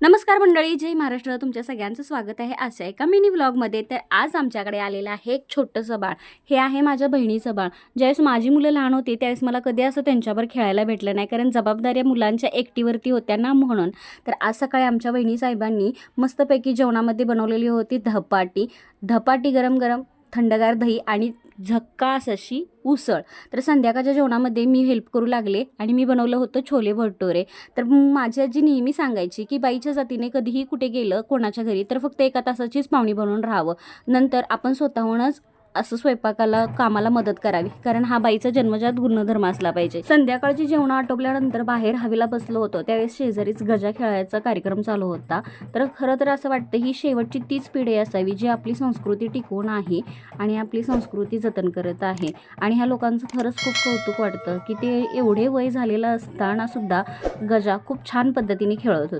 नमस्कार मंडळी, जय महाराष्ट्र. तुमच्या सगळ्यांचं स्वागत आहे अशा एका मिनी व्लॉगमध्ये. तर आज आमच्याकडे आलेलं आहे एक छोटंसं बाळ. हे आहे माझ्या बहिणीचं बाळ. ज्यावेळेस माझी मुलं लहान होती त्यावेळेस मला कधी असं त्यांच्यावर खेळायला भेटलं नाही, कारण जबाबदाऱ्या मुलांच्या एकटीवरती होत्या ना म्हणून. तर आज सकाळी आमच्या वहिनी साहेबांनी मस्तपैकी जेवणामध्ये बनवलेली होती धपाटी गरम गरम, थंडगार दही आणि झक्कास अशी उसळ. तर संध्याकाळच्या जेवणामध्ये मी हेल्प करू लागले आणि मी बनवलं होतं छोले भटुरे. तर माझी आजी नेहमी सांगायची की बाईच्या जातीने कधीही कुठे गेलं कोणाच्या घरी तर फक्त एका तासाचीच पाहुणी बनवून राहावं, नंतर आपण स्वतःहूनच असं स्वयंपाकाला कामाला मदत करावी, कारण हा बाईचा जन्मजात गुणधर्म असला पाहिजे. संध्याकाळची जेवण आटोपल्यानंतर बाहेर हवेला बसलो होतो त्यावेळेस शेजारीच गजा खेळायचा कार्यक्रम चालू होता. तर खरं तर असं वाटतं ही शेवटची तीच पिढी असावी जी आपली संस्कृती टिकवून आहे आणि आपली संस्कृती जतन करत आहे. आणि ह्या लोकांचं खरंच खूप कौतुक वाटतं की ते एवढे वय झालेलं असताना सुद्धा गजा खूप छान पद्धतीने खेळत होते.